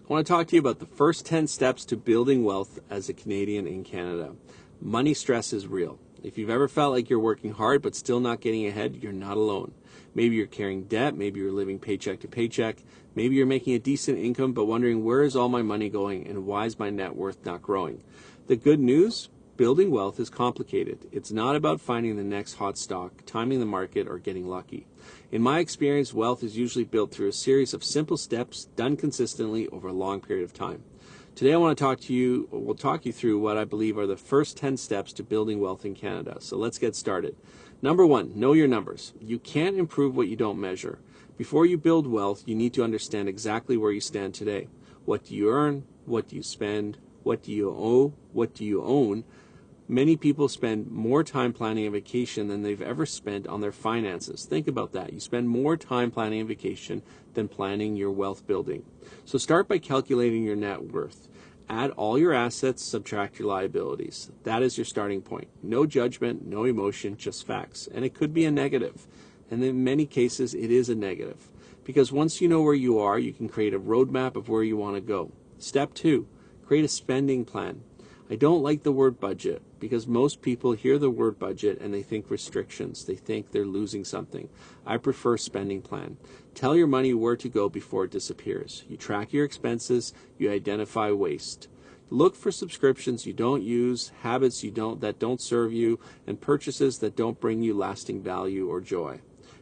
I want to talk to you about the first 10 steps to building wealth as a Canadian in Canada. Money stress is real. If you've ever felt like you're working hard but still not getting ahead, you're not alone. Maybe you're carrying debt, maybe you're living paycheck to paycheck, maybe you're making a decent income but wondering where is all my money going and why is my net worth not growing. The good news? Building wealth is complicated. It's not about finding the next hot stock, timing the market, or getting lucky. In my experience, wealth is usually built through a series of simple steps done consistently over a long period of time. Today I want to we'll talk you through what I believe are the first 10 steps to building wealth in Canada. So let's get started. Number 1, know your numbers. You can't improve what you don't measure. Before you build wealth, you need to understand exactly where you stand today. What do you earn? What do you spend? What do you owe? What do you own? Many people spend more time planning a vacation than they've ever spent on their finances. Think about that. You spend more time planning a vacation than planning your wealth building. So start by calculating your net worth. Add all your assets, subtract your liabilities. That is your starting point. No judgment, no emotion, just facts. And it could be a negative. And in many cases, it is a negative. Because once you know where you are, you can create a roadmap of where you want to go. Step 2, create a spending plan. I don't like the word budget because most people hear the word budget and they think restrictions. They think they're losing something. I prefer spending plan. Tell your money where to go before it disappears. You track your expenses. You identify waste. Look for subscriptions you don't use, habits that don't serve you, and purchases that don't bring you lasting value or joy.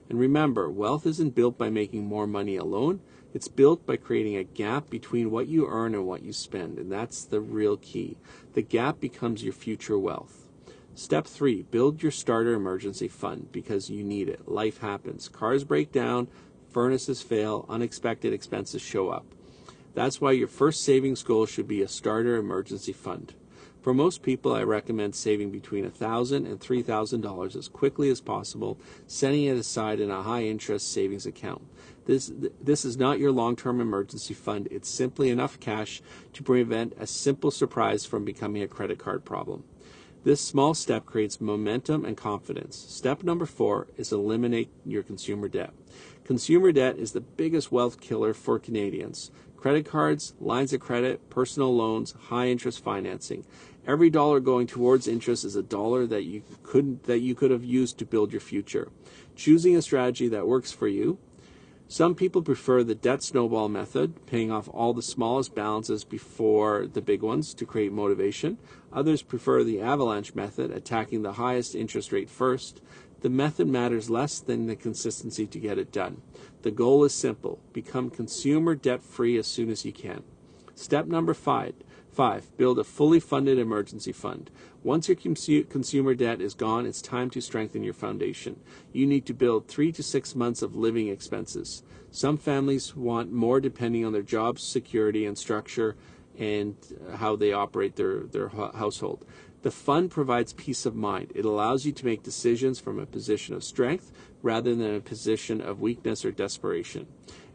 And remember, wealth isn't built by making more money alone. It's built by creating a gap between what you earn and what you spend, and that's the real key. The gap becomes your future wealth. Step 3, build your starter emergency fund because you need it. Life happens. Cars break down, furnaces fail, unexpected expenses show up. That's why your first savings goal should be a starter emergency fund. For most people, I recommend saving between $1,000 and $3,000 as quickly as possible, setting it aside in a high-interest savings account. This is not your long-term emergency fund. It's simply enough cash to prevent a simple surprise from becoming a credit card problem. This small step creates momentum and confidence. Step number 4 is eliminate your consumer debt. Consumer debt is the biggest wealth killer for Canadians. Credit cards, lines of credit, personal loans, high-interest financing. Every dollar going towards interest is a dollar that you could have used to build your future. Choosing a strategy that works for you. Some people prefer the debt snowball method, paying off all the smallest balances before the big ones to create motivation. Others prefer the avalanche method, attacking the highest interest rate first. The method matters less than the consistency to get it done. The goal is simple. Become consumer debt-free as soon as you can. Step number 5, build a fully funded emergency fund. Once your consumer debt is gone, it's time to strengthen your foundation. You need to build 3 to 6 months of living expenses. Some families want more depending on their job security and structure and how they operate their household. The fund provides peace of mind. It allows you to make decisions from a position of strength rather than a position of weakness or desperation.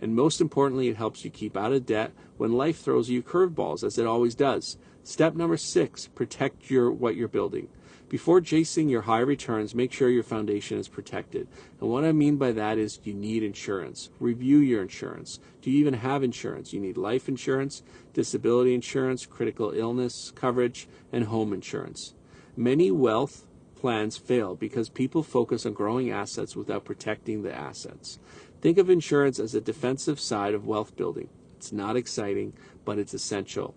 And most importantly, it helps you keep out of debt when life throws you curveballs, as it always does. Step number 6, protect what you're building. Before chasing your high returns, make sure your foundation is protected. And what I mean by that is you need insurance. Review your insurance. Do you even have insurance? You need life insurance, disability insurance, critical illness coverage, and home insurance. Many wealth plans fail because people focus on growing assets without protecting the assets. Think of insurance as a defensive side of wealth building. It's not exciting, but it's essential.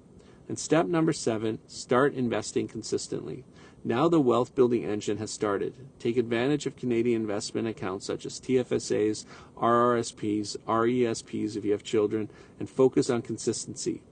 And step number 7, start investing consistently. Now the wealth building engine has started. Take advantage of Canadian investment accounts such as TFSAs, RRSPs, RESPs if you have children, and focus on consistency.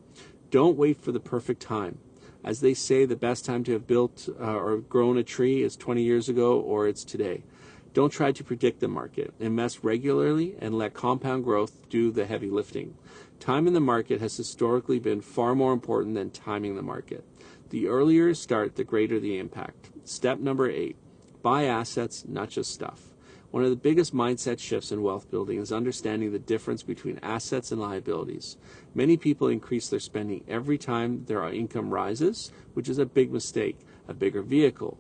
Don't wait for the perfect time. As they say, the best time to have built or grown a tree is 20 years ago or it's today. Don't try to predict the market. Invest regularly and let compound growth do the heavy lifting. Time in the market has historically been far more important than timing the market. The earlier you start, the greater the impact. Step number 8, buy assets, not just stuff. One of the biggest mindset shifts in wealth building is understanding the difference between assets and liabilities. Many people increase their spending every time their income rises, which is a big mistake. A bigger vehicle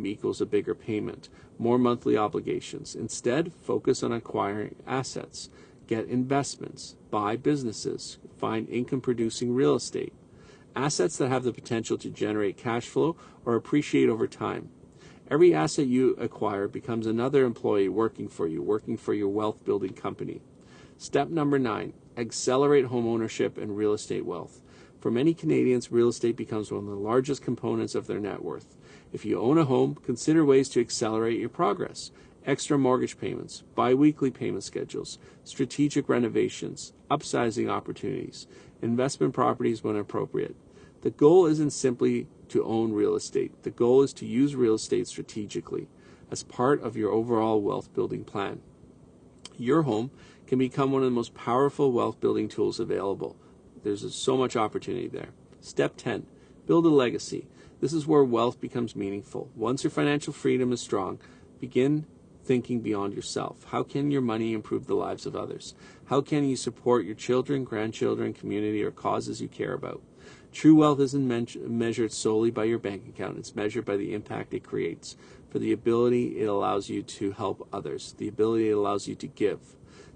equals a bigger payment, more monthly obligations. Instead, focus on acquiring assets. Get investments, buy businesses, find income-producing real estate, assets that have the potential to generate cash flow or appreciate over time. Every asset you acquire becomes another employee working for your wealth-building company. Step number 9, accelerate home ownership and real estate wealth. For many Canadians, real estate becomes one of the largest components of their net worth. If you own a home, consider ways to accelerate your progress. Extra mortgage payments, bi-weekly payment schedules, strategic renovations, upsizing opportunities, investment properties when appropriate. The goal isn't simply to own real estate. The goal is to use real estate strategically as part of your overall wealth building plan. Your home can become one of the most powerful wealth building tools available. There's so much opportunity there. Step 10, build a legacy. This is where wealth becomes meaningful. Once your financial freedom is strong, begin thinking beyond yourself. How can your money improve the lives of others? How can you support your children, grandchildren, community, or causes you care about? True wealth isn't measured solely by your bank account. It's measured by the impact it creates, for the ability it allows you to help others, the ability it allows you to give,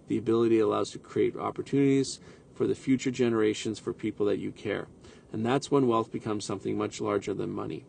the ability it allows you to create opportunities for the future generations, for people that you care. And that's when wealth becomes something much larger than money.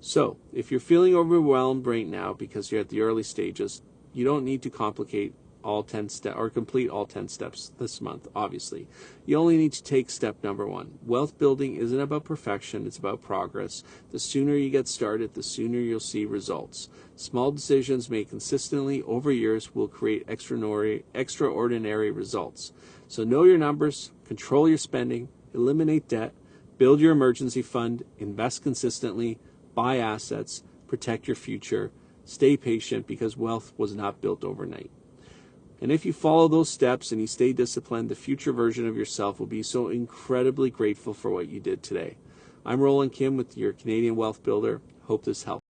So, if you're feeling overwhelmed right now because you're at the early stages, you don't need to complete all 10 steps this month, obviously. You only need to take step number 1. Wealth building isn't about perfection, it's about progress. The sooner you get started, the sooner you'll see results. Small decisions made consistently over years will create extraordinary results. So know your numbers, control your spending, eliminate debt, build your emergency fund, invest consistently, buy assets, protect your future, stay patient, because wealth was not built overnight. And if you follow those steps and you stay disciplined, the future version of yourself will be so incredibly grateful for what you did today. I'm Roland Kim with your Canadian Wealth Builder. Hope this helps.